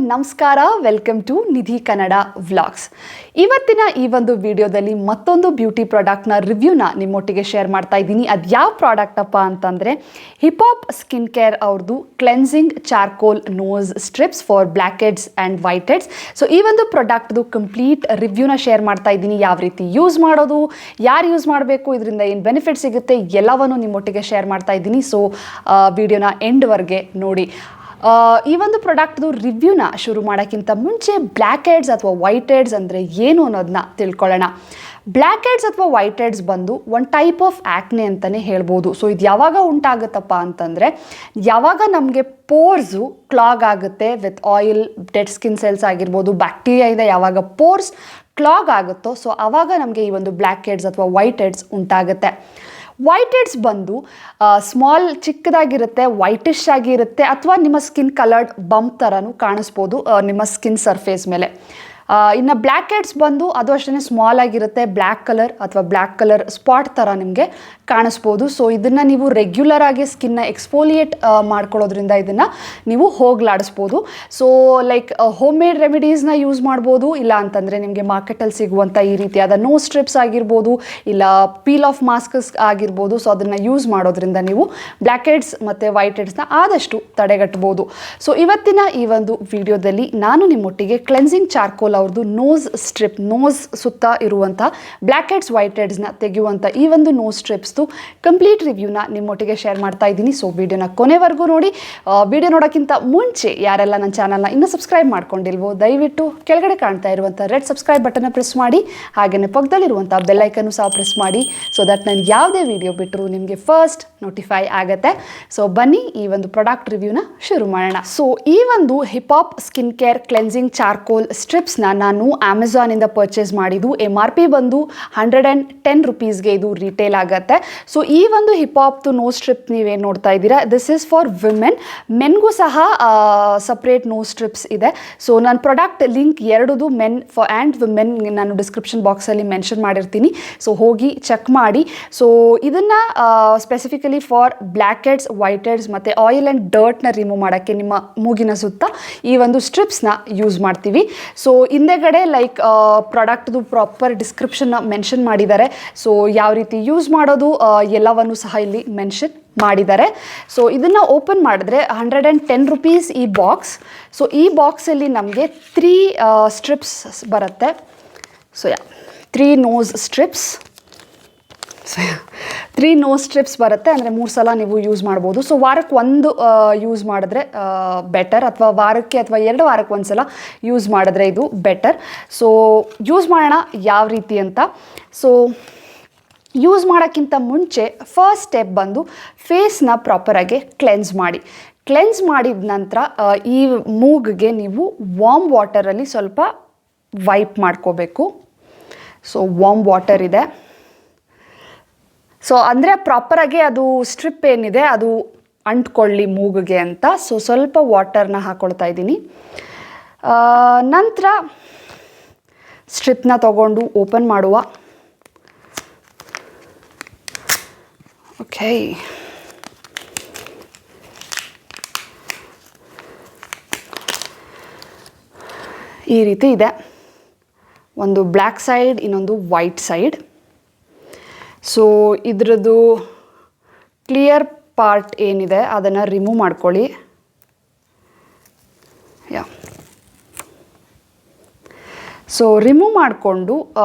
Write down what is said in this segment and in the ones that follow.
ನಮಸ್ಕಾರ, welcome to Nidhi Kannada vlogs. ಇವತ್ತಿನ ಈ ಒಂದು ವಿಡಿಯೋದಲ್ಲಿ ಮತ್ತೊಂದು ಬ್ಯೂಟಿ ಪ್ರಾಡಕ್ಟ್ನ ರಿವ್ಯೂನ ನಿಮ್ಮೊಟ್ಟಿಗೆ ಶೇರ್ ಮಾಡ್ತಾ ಇದ್ದೀನಿ. ಅದು ಯಾವ ಪ್ರಾಡಕ್ಟ್ ಅಪ್ಪ ಅಂತಂದರೆ ಹಿಪಾಪ್ ಸ್ಕಿನ್ ಕೇರ್ ಅವ್ರದ್ದು cleansing charcoal nose strips for blackheads and whiteheads. So ಈ ಒಂದು ಪ್ರಾಡಕ್ಟ್ದು ಕಂಪ್ಲೀಟ್ ರಿವ್ಯೂನ ಶೇರ್ ಮಾಡ್ತಾ ಇದ್ದೀನಿ. ಯಾವ ರೀತಿ ಯೂಸ್ ಮಾಡೋದು, ಯಾರು ಯೂಸ್ ಮಾಡಬೇಕು, ಇದರಿಂದ ಏನು ಬೆನಿಫಿಟ್ ಸಿಗುತ್ತೆ, ಎಲ್ಲವನ್ನು ನಿಮ್ಮೊಟ್ಟಿಗೆ ಶೇರ್ ಮಾಡ್ತಾ ಇದ್ದೀನಿ. ಸೊ ವಿಡಿಯೋನ ಎಂಡ್ವರೆಗೆ ನೋಡಿ. ಈ ಒಂದು ಪ್ರಾಡಕ್ಟ್ದು ರಿವ್ಯೂನ ಶುರು ಮಾಡೋಕ್ಕಿಂತ ಮುಂಚೆ ಬ್ಲ್ಯಾಕ್ ಹೆಡ್ಸ್ ಅಥವಾ ವೈಟ್ ಹೆಡ್ಸ್ ಅಂದರೆ ಏನು ಅನ್ನೋದನ್ನ ತಿಳ್ಕೊಳ್ಳೋಣ. ಬ್ಲ್ಯಾಕ್ ಹೆಡ್ಸ್ ಅಥವಾ ವೈಟ್ ಹೆಡ್ಸ್ ಬಂದು ಒಂದು ಟೈಪ್ ಆಫ್ ಆ್ಯಕ್ನೆ ಅಂತಲೇ ಹೇಳ್ಬೋದು. ಸೊ ಇದು ಯಾವಾಗ ಉಂಟಾಗುತ್ತಪ್ಪ ಅಂತಂದರೆ, ಯಾವಾಗ ನಮಗೆ ಪೋರ್ಸು ಕ್ಲಾಗ್ ಆಗುತ್ತೆ with oil, dead skin cells ಆಗಿರ್ಬೋದು, ಬ್ಯಾಕ್ಟೀರಿಯಾ ಇದೆ, ಯಾವಾಗ ಪೋರ್ಸ್ ಕ್ಲಾಗ್ ಆಗುತ್ತೋ ಸೊ ಆವಾಗ ನಮಗೆ ಈ ಒಂದು ಬ್ಲ್ಯಾಕ್ ಹೆಡ್ಸ್ ಅಥವಾ ವೈಟ್ ಹೆಡ್ಸ್ ಉಂಟಾಗುತ್ತೆ. ವೈಟ್ ಹೆಡ್ಸ್ ಬಂದು ಸ್ಮಾಲ್ ಚಿಕ್ಕದಾಗಿರುತ್ತೆ, ವೈಟಿಶ್ ಆಗಿರುತ್ತೆ, ಅಥವಾ ನಿಮ್ಮ ಸ್ಕಿನ್ ಕಲರ್ಡ್ ಬಂಪ್ ಥರನೂ ಕಾಣಿಸ್ಬೋದು ನಿಮ್ಮ ಸ್ಕಿನ್ ಸರ್ಫೇಸ್ ಮೇಲೆ. ಇನ್ನು ಬ್ಲ್ಯಾಕ್ ಹೆಡ್ಸ್ ಬಂದು ಅದು ಅಷ್ಟೇ ಸ್ಮಾಲ್ ಆಗಿರುತ್ತೆ, ಬ್ಲ್ಯಾಕ್ ಕಲರ್ ಅಥವಾ ಬ್ಲ್ಯಾಕ್ ಕಲರ್ ಸ್ಪಾಟ್ ಥರ ನಿಮಗೆ ಕಾಣಿಸ್ಬೋದು. ಸೊ ಇದನ್ನು ನೀವು ರೆಗ್ಯುಲರ್ ಆಗಿ ಸ್ಕಿನ್ನ ಎಕ್ಸ್ಫೋಲಿಯೇಟ್ ಮಾಡ್ಕೊಳ್ಳೋದ್ರಿಂದ ಇದನ್ನು ನೀವು ಹೋಗ್ಲಾಡಿಸ್ಬೋದು. ಸೊ ಲೈಕ್ ಹೋಮ್ ಮೇಡ್ ರೆಮಿಡೀಸ್ನ ಯೂಸ್ ಮಾಡ್ಬೋದು, ಇಲ್ಲ ಅಂತಂದರೆ ನಿಮಗೆ ಮಾರ್ಕೆಟಲ್ಲಿ ಸಿಗುವಂಥ ಈ ರೀತಿಯಾದ ನೋಸ್ ಸ್ಟ್ರಿಪ್ಸ್ ಆಗಿರ್ಬೋದು, ಇಲ್ಲ ಪೀಲ್ ಆಫ್ ಮಾಸ್ಕಸ್ ಆಗಿರ್ಬೋದು. ಸೊ ಅದನ್ನು ಯೂಸ್ ಮಾಡೋದ್ರಿಂದ ನೀವು ಬ್ಲ್ಯಾಕ್ ಹೆಡ್ಸ್ ಮತ್ತು ವೈಟ್ ಹೆಡ್ಸ್ನ ಆದಷ್ಟು ತಡೆಗಟ್ಟಬೋದು. ಸೊ ಇವತ್ತಿನ ಈ ಒಂದು ವಿಡಿಯೋದಲ್ಲಿ ನಾನು ನಿಮ್ಮೊಟ್ಟಿಗೆ ಕ್ಲೆನ್ಸಿಂಗ್ ಚಾರ್ಕೋಲ್ ಅವ್ರದ್ದು ನೋಸ್ ಸ್ಟ್ರಿಪ್, ನೋಸ್ ಸುತ್ತ ಇರುವಂಥ ಬ್ಲ್ಯಾಕ್ ಹೆಡ್ಸ್ ವೈಟ್ ಹೆಡ್ಸ್ನ ತೆಗೆಯುವಂಥ ಈ ಒಂದು ನೋಸ್ ಸ್ಟ್ರಿಪ್ಸ್ದು ಕಂಪ್ಲೀಟ್ ರಿವ್ಯೂನ ನಿಮ್ಮೊಟ್ಟಿಗೆ ಶೇರ್ ಮಾಡ್ತಾ ಇದ್ದೀನಿ. ಸೊ ವಿಡಿಯೋನ ಕೊನೆವರೆಗೂ ನೋಡಿ. ವಿಡಿಯೋ ನೋಡೋಕ್ಕಿಂತ ಮುಂಚೆ ಯಾರೆಲ್ಲ ನನ್ನ ಚಾನಲ್ನ ಇನ್ನೂ ಸಬ್ಸ್ಕ್ರೈಬ್ ಮಾಡ್ಕೊಂಡಿಲ್ವೋ ದಯವಿಟ್ಟು ಕೆಳಗಡೆ ಕಾಣ್ತಾ ಇರುವಂಥ ರೆಡ್ ಸಬ್ಸ್ಕ್ರೈಬ್ ಬಟನ್ನ ಪ್ರೆಸ್ ಮಾಡಿ, ಹಾಗೆಯೇ ಪಕ್ಕದಲ್ಲಿರುವಂಥ ಬೆಲ್ಲೈಕನ್ನು ಸಹ ಪ್ರೆಸ್ ಮಾಡಿ. ಸೊ ದಟ್ ನಾನು ಯಾವುದೇ ವಿಡಿಯೋ ಬಿಟ್ಟರು ನಿಮಗೆ ಫಸ್ಟ್ ನೋಟಿಫೈ ಆಗುತ್ತೆ. ಸೊ ಬನ್ನಿ ಈ ಒಂದು ಪ್ರಾಡಕ್ಟ್ ರಿವ್ಯೂನ ಶುರು ಮಾಡೋಣ. ಸೊ ಈ ಒಂದು hip hop skin care cleansing charcoal ಸ್ಟ್ರಿಪ್ಸ್ನ ನಾನು ಅಮೆಝಾನಿಂದ ಪರ್ಚೇಸ್ ಮಾಡಿದ್ದು. MRP ಬಂದು 110 ರುಪೀಸ್ಗೆ ಇದು ರಿಟೇಲ್ ಆಗುತ್ತೆ. ಸೊ ಈ ಒಂದು ಹಿಪಾಪ್ದು ನೋಸ್ ಸ್ಟ್ರಿಪ್ ನೀವೇನು ನೋಡ್ತಾ ಇದ್ದೀರಾ, ದಿಸ್ ಈಸ್ ಫಾರ್ ವಿಮೆನ್. ಮೆನ್ಗೂ ಸಹ ಸಪ್ರೇಟ್ ನೋಸ್ ಸ್ಟ್ರಿಪ್ಸ್ ಇದೆ. ಸೊ ನಾನು ಪ್ರಾಡಕ್ಟ್ ಲಿಂಕ್ ಎರಡದು ಮೆನ್ ಫಾರ್ ಆ್ಯಂಡ್ ವಿಮೆನ್ ನಾನು ಡಿಸ್ಕ್ರಿಪ್ಷನ್ ಬಾಕ್ಸಲ್ಲಿ ಮೆನ್ಷನ್ ಮಾಡಿರ್ತೀನಿ. ಸೊ ಹೋಗಿ ಚೆಕ್ ಮಾಡಿ. ಸೊ ಇದನ್ನು specifically for blackheads, whiteheads ಮತ್ತು ಆಯಿಲ್ ಆ್ಯಂಡ್ ಡರ್ಟ್ನ ರಿಮೂವ್ ಮಾಡೋಕ್ಕೆ ನಿಮ್ಮ ಮೂಗಿನ ಸುತ್ತ ಈ ಒಂದು ಸ್ಟ್ರಿಪ್ಸ್ನ ಯೂಸ್ ಮಾಡ್ತೀವಿ. ಸೊ ಹಿಂದೆಗಡೆ ಲೈಕ್ ಪ್ರಾಡಕ್ಟ್ದು ಪ್ರಾಪರ್ ಡಿಸ್ಕ್ರಿಪ್ಷನ್ನ ಮೆನ್ಷನ್ ಮಾಡಿದ್ದಾರೆ. ಸೊ ಯಾವ ರೀತಿ ಯೂಸ್ ಮಾಡೋದು ಎಲ್ಲವನ್ನು ಸಹ ಇಲ್ಲಿ ಮೆನ್ಷನ್ ಮಾಡಿದ್ದಾರೆ. ಸೊ ಇದನ್ನು ಓಪನ್ ಮಾಡಿದ್ರೆ 110 ರುಪೀಸ್ ಈ ಬಾಕ್ಸ್. ಸೊ ಈ ಬಾಕ್ಸಲ್ಲಿ ನಮಗೆ 3 ಸ್ಟ್ರಿಪ್ಸ್ ಬರುತ್ತೆ. So 3 nose strips. So 3 nose strips ಬರುತ್ತೆ, ಅಂದರೆ 3 ಸಲ ನೀವು ಯೂಸ್ ಮಾಡ್ಬೋದು. ಸೊ ವಾರಕ್ಕೆ ಒಂದು ಯೂಸ್ ಮಾಡಿದ್ರೆ ಬೆಟರ್, ಅಥವಾ ವಾರಕ್ಕೆ ಅಥವಾ 2 ವಾರಕ್ಕೆ ಒಂದು ಸಲ ಯೂಸ್ ಮಾಡಿದ್ರೆ ಇದು ಬೆಟರ್. ಸೊ ಯೂಸ್ ಮಾಡೋಣ ಯಾವ ರೀತಿ ಅಂತ. ಸೊ ಯೂಸ್ ಮಾಡೋಕ್ಕಿಂತ ಮುಂಚೆ ಫಸ್ಟ್ ಸ್ಟೆಪ್ ಬಂದು ಫೇಸ್ನ ಪ್ರಾಪರಾಗಿ ಕ್ಲೆನ್ಸ್ ಮಾಡಿ. ಕ್ಲೆನ್ಸ್ ಮಾಡಿದ ನಂತರ ಈ ಮೂಗಿಗೆ ನೀವು ವಾರ್ಮ್ ವಾಟರಲ್ಲಿ ಸ್ವಲ್ಪ ವೈಪ್ ಮಾಡ್ಕೋಬೇಕು. ಸೊ ವಾರ್ಮ್ ವಾಟರ್ ಇದೆ. ಸೊ ಅಂದರೆ ಪ್ರಾಪರಾಗಿ ಅದು ಸ್ಟ್ರಿಪ್ ಏನಿದೆ ಅದು ಅಂಟ್ಕೊಳ್ಳಿ ಮೂಗಿಗೆ ಅಂತ. ಸೊ ಸ್ವಲ್ಪ ವಾಟರ್ನ ಹಾಕ್ಕೊಳ್ತಾ ಇದ್ದೀನಿ. ನಂತರ ಸ್ಟ್ರಿಪ್ನ ತಗೊಂಡು ಓಪನ್ ಮಾಡುವ. ಓಕೆ, ಈ ರೀತಿ ಇದೆ. ಒಂದು ಬ್ಲ್ಯಾಕ್ ಸೈಡ್, ಇನ್ನೊಂದು ವೈಟ್ ಸೈಡ್. ಸೊ ಇದ್ರದ್ದು ಕ್ಲಿಯರ್ ಪಾರ್ಟ್ ಏನಿದೆ ಅದನ್ನು ರಿಮೂವ್ ಮಾಡ್ಕೊಳ್ಳಿ. ಸೊ ರಿಮೂವ್ ಮಾಡಿಕೊಂಡು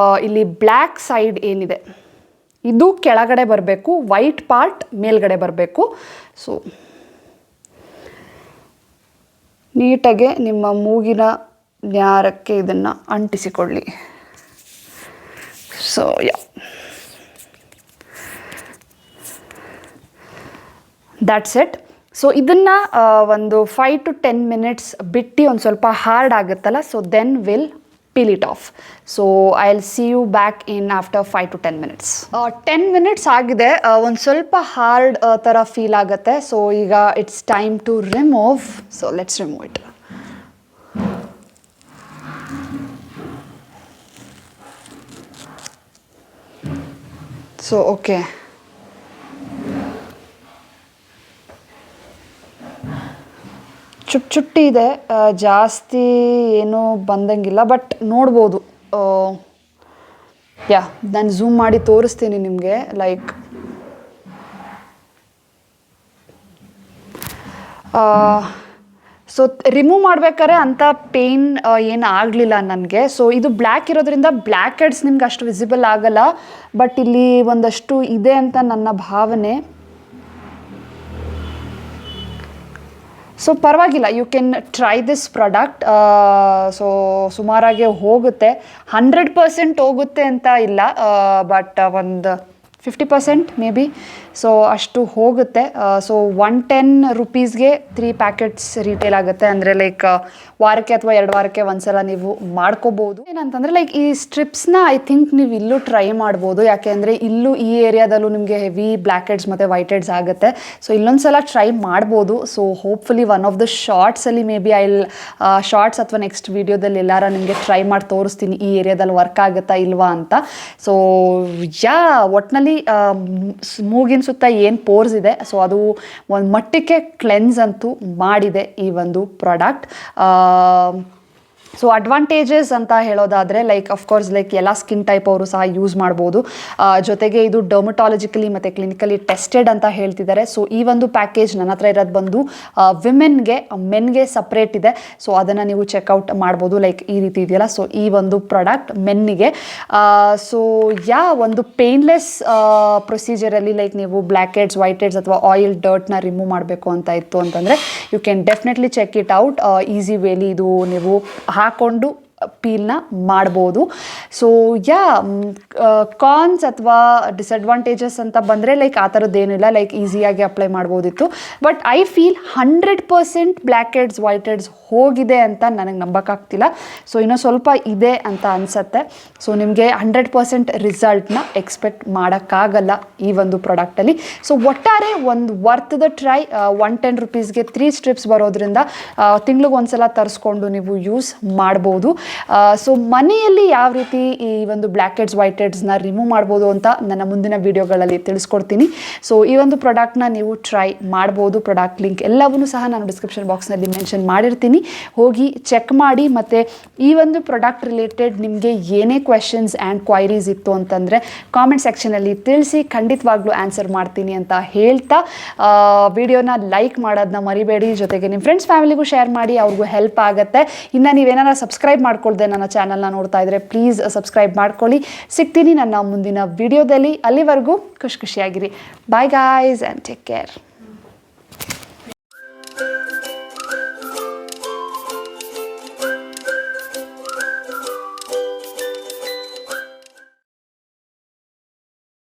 ಇಲ್ಲಿ ಬ್ಲ್ಯಾಕ್ ಸೈಡ್ ಏನಿದೆ ಇದು ಕೆಳಗಡೆ ಬರಬೇಕು, ವೈಟ್ ಪಾರ್ಟ್ ಮೇಲ್ಗಡೆ ಬರಬೇಕು. ಸೊ ನೀಟಾಗಿ ನಿಮ್ಮ ಮೂಗಿನ ನ್ಯಾರಕ್ಕೆ ಇದನ್ನು ಅಂಟಿಸಿಕೊಳ್ಳಿ. So that's it. ಸೊ ಇದನ್ನು ಒಂದು 5 to 10 ಮಿನಿಟ್ಸ್ ಬಿಟ್ಟು ಒಂದು ಸ್ವಲ್ಪ ಹಾರ್ಡ್ ಆಗುತ್ತಲ್ಲ, so then will peel it off. So I'll see you back in after 5 to 10 minutes. 10 minutes ಆಗಿದೆ, ಒಂದು ಸ್ವಲ್ಪ ಹಾರ್ಡ್ ಥರ ಫೀಲ್ ಆಗುತ್ತೆ. ಸೊ ಈಗ it's time to remove. So let's remove it. So okay, ಚುಟ್ಟಿ ಇದೆ, ಜಾಸ್ತಿ ಏನೂ ಬಂದಂಗಿಲ್ಲ, ಬಟ್ ನೋಡ್ಬೋದು. ನಾನು ಝೂಮ್ ಮಾಡಿ ತೋರಿಸ್ತೀನಿ ನಿಮಗೆ. ಲೈಕ್ ಸೊ ರಿಮೂವ್ ಮಾಡ್ಬೇಕಾದ್ರೆ ಅಂಥ ಪೇಯ್ನ್ ಏನು ಆಗಲಿಲ್ಲ ನನಗೆ. ಸೊ ಇದು ಬ್ಲ್ಯಾಕ್ ಇರೋದ್ರಿಂದ ಬ್ಲ್ಯಾಕ್ ಹೆಡ್ಸ್ ನಿಮ್ಗೆ ಅಷ್ಟು ವಿಸಿಬಲ್ ಆಗಲ್ಲ, ಬಟ್ ಇಲ್ಲಿ ಒಂದಷ್ಟು ಇದೆ ಅಂತ ನನ್ನ ಭಾವನೆ. ಸೊ ಪರವಾಗಿಲ್ಲ, you can try this product. So ಸುಮಾರಾಗೆ ಹೋಗುತ್ತೆ, 100% ಹೋಗುತ್ತೆ ಅಂತ ಇಲ್ಲ, ಬಟ್ ಒಂದು 50% ಮೇ ಬಿ. ಸೊ ಅಷ್ಟು ಹೋಗುತ್ತೆ. ಸೊ 110 ರೂಪೀಸ್ಗೆ 3 ಪ್ಯಾಕೆಟ್ಸ್ ರಿಟೇಲ್ ಆಗುತ್ತೆ. ಅಂದರೆ ಲೈಕ್ ವಾರಕ್ಕೆ ಅಥವಾ 2 ವಾರಕ್ಕೆ ಒಂದ್ಸಲ ನೀವು ಮಾಡ್ಕೋಬೋದು. ಏನಂತಂದರೆ ಲೈಕ್ ಈ ಸ್ಟ್ರಿಪ್ಸ್ನ ಐ ಥಿಂಕ್ ನೀವು ಇಲ್ಲೂ ಟ್ರೈ ಮಾಡ್ಬೋದು, ಯಾಕೆ ಅಂದರೆ ಇಲ್ಲೂ ಈ ಏರಿಯಾದಲ್ಲೂ ನಿಮಗೆ ಹೆವಿ ಬ್ಲ್ಯಾಕ್ ಹೆಡ್ಸ್ ಮತ್ತು ವೈಟ್ ಹೆಡ್ಸ್ ಆಗುತ್ತೆ. ಸೊ ಇಲ್ಲೊಂದು ಸಲ ಟ್ರೈ ಮಾಡ್ಬೋದು. So hopefully one of the ಶಾರ್ಟ್ಸಲ್ಲಿ ಮೇ ಬಿ ಶಾರ್ಟ್ಸ್ ಅಥವಾ ನೆಕ್ಸ್ಟ್ ವೀಡಿಯೋದಲ್ಲಿ ಎಲ್ಲಾರ ನಿಮಗೆ ಟ್ರೈ ಮಾಡಿ ತೋರಿಸ್ತೀನಿ ಈ ಏರಿಯಾದಲ್ಲಿ ವರ್ಕ್ ಆಗುತ್ತಾ ಇಲ್ವಾ ಅಂತ. ಸೊ ಒಟ್ಟಿನಲ್ಲಿ ಮೂಗಿನ ಸುತ್ತ ಏನು ಪೋರ್ಸ್ ಇದೆ, ಸೊ ಅದು ಒಂದು ಮಟ್ಟಕ್ಕೆ ಕ್ಲೆನ್ಸ್ ಅಂತೂ ಮಾಡಿದೆ ಈ ಒಂದು ಪ್ರಾಡಕ್ಟ್. ಸೊ ಅಡ್ವಾಂಟೇಜಸ್ ಅಂತ ಹೇಳೋದಾದರೆ ಲೈಕ್ ಅಫ್ಕೋರ್ಸ್ ಲೈಕ್ ಎಲ್ಲ ಸ್ಕಿನ್ ಟೈಪ್ ಅವರು ಸಹ ಯೂಸ್ ಮಾಡ್ಬೋದು. ಜೊತೆಗೆ ಇದು ಡರ್ಮಟಾಲಜಿಕಲಿ ಮತ್ತು ಕ್ಲಿನಿಕಲಿ ಟೆಸ್ಟೆಡ್ ಅಂತ ಹೇಳ್ತಿದ್ದಾರೆ. ಸೊ ಈ ಒಂದು ಪ್ಯಾಕೇಜ್ ನನ್ನ ಹತ್ರ ಇರೋದು ಬಂದು ವಿಮೆನ್ಗೆ, ಮೆನ್ಗೆ ಸಪ್ರೇಟ್ ಇದೆ. ಸೊ ಅದನ್ನು ನೀವು ಚೆಕ್ಔಟ್ ಮಾಡ್ಬೋದು. ಲೈಕ್ ಈ ರೀತಿ ಇದೆಯಲ್ಲ, ಸೊ ಈ ಒಂದು ಪ್ರಾಡಕ್ಟ್ ಮೆನ್ನಿಗೆ. ಸೊ ಒಂದು ಪೇನ್ಲೆಸ್ ಪ್ರೊಸೀಜರಲ್ಲಿ ಲೈಕ್ ನೀವು ಬ್ಲ್ಯಾಕ್ ಹೆಡ್ಸ್, ವೈಟ್ ಹೆಡ್ಸ್ ಅಥವಾ ಆಯಿಲ್ ಡರ್ಟ್ನ ರಿಮೂವ್ ಮಾಡಬೇಕು ಅಂತ ಇತ್ತು ಅಂತಂದರೆ you can definitely check it out. Easy ವೇಲಿ ಇದು ನೀವು ಹಾಕ್ಕೊಂಡು ಪೀಲ್ನ ಮಾಡ್ಬೋದು. ಸೊ ಕಾನ್ಸ್ ಅಥವಾ ಡಿಸಡ್ವಾಂಟೇಜಸ್ ಅಂತ ಬಂದರೆ ಲೈಕ್ ಆ ಥರದ್ದೇನಿಲ್ಲ, ಲೈಕ್ ಈಸಿಯಾಗಿ ಅಪ್ಲೈ ಮಾಡ್ಬೋದಿತ್ತು. But I feel 100% black heads, white heads ಹೋಗಿದೆ ಅಂತ ನನಗೆ ನಂಬೋಕ್ಕಾಗ್ತಿಲ್ಲ. ಸೊ ಇನ್ನೂ ಸ್ವಲ್ಪ ಇದೆ ಅಂತ ಅನಿಸತ್ತೆ. ಸೊ ನಿಮಗೆ 100% ರಿಸಲ್ಟ್ನ ಎಕ್ಸ್ಪೆಕ್ಟ್ ಮಾಡೋಕ್ಕಾಗಲ್ಲ ಈ ಒಂದು ಪ್ರಾಡಕ್ಟಲ್ಲಿ. ಸೊ ಒಟ್ಟಾರೆ ಒಂದು ವರ್ತ್ ದ ಟ್ರೈ. 110 ರೂಪೀಸ್ಗೆ 3 ಸ್ಟ್ರಿಪ್ಸ್ ಬರೋದ್ರಿಂದ ತಿಂಗ್ಳಿಗೆ ಒಂದ್ಸಲ ತರಿಸ್ಕೊಂಡು ನೀವು ಯೂಸ್ ಮಾಡ್ಬೋದು. ಸೊ ಮನೆಯಲ್ಲಿ ಯಾವ ರೀತಿ ಈ ಒಂದು ಬ್ಲ್ಯಾಕ್ ಹೆಡ್ಸ್, ವೈಟ್ ಹೆಡ್ಸ್ನ ರಿಮೂವ್ ಮಾಡ್ಬೋದು ಅಂತ ನನ್ನ ಮುಂದಿನ ವಿಡಿಯೋಗಳಲ್ಲಿ ತಿಳಿಸ್ಕೊಡ್ತೀನಿ. ಸೊ ಈ ಒಂದು ಪ್ರಾಡಕ್ಟ್ನ ನೀವು ಟ್ರೈ ಮಾಡ್ಬೋದು. ಪ್ರಾಡಕ್ಟ್ ಲಿಂಕ್ ಎಲ್ಲವನ್ನೂ ಸಹ ನಾನು ಡಿಸ್ಕ್ರಿಪ್ಷನ್ ಬಾಕ್ಸ್ನಲ್ಲಿ ಮೆನ್ಷನ್ ಮಾಡಿರ್ತೀನಿ, ಹೋಗಿ ಚೆಕ್ ಮಾಡಿ. ಮತ್ತು ಈ ಒಂದು ಪ್ರಾಡಕ್ಟ್ ರಿಲೇಟೆಡ್ ನಿಮಗೆ ಏನೇ ಕ್ವೆಶನ್ಸ್ ಆ್ಯಂಡ್ ಕ್ವೈರೀಸ್ ಇತ್ತು ಅಂತಂದರೆ ಕಾಮೆಂಟ್ ಸೆಕ್ಷನಲ್ಲಿ ತಿಳಿಸಿ, ಖಂಡಿತವಾಗ್ಲೂ ಆನ್ಸರ್ ಮಾಡ್ತೀನಿ ಅಂತ ಹೇಳ್ತಾ ವಿಡಿಯೋನ ಲೈಕ್ ಮಾಡೋದನ್ನ ಮರಿಬೇಡಿ. ಜೊತೆಗೆ ನಿಮ್ಮ ಫ್ರೆಂಡ್ಸ್ ಫ್ಯಾಮಿಲಿಗೂ ಶೇರ್ ಮಾಡಿ, ಅವ್ರಿಗೂ ಹೆಲ್ಪ್ ಆಗುತ್ತೆ. ಇನ್ನು ನೀವೇನಾರ ಸಬ್ಸ್ಕ್ರೈಬ್ ಮಾಡ್ಕೊಳ್ದೆ ನನ್ನ ಚಾನಲ್ನ ನೋಡ್ತಾ ಇದ್ರೆ ಪ್ಲೀಸ್ ಸಬ್ಸ್ಕ್ರೈಬ್ ಮಾಡ್ಕೊಳ್ಳಿ. ಸಿಗ್ತೀನಿ ನನ್ನ ಮುಂದಿನ ವಿಡಿಯೋದಲ್ಲಿ. ಅಲ್ಲಿವರೆಗೂ ಖುಷಿಯಾಗಿರಿ. Bye guys and take care.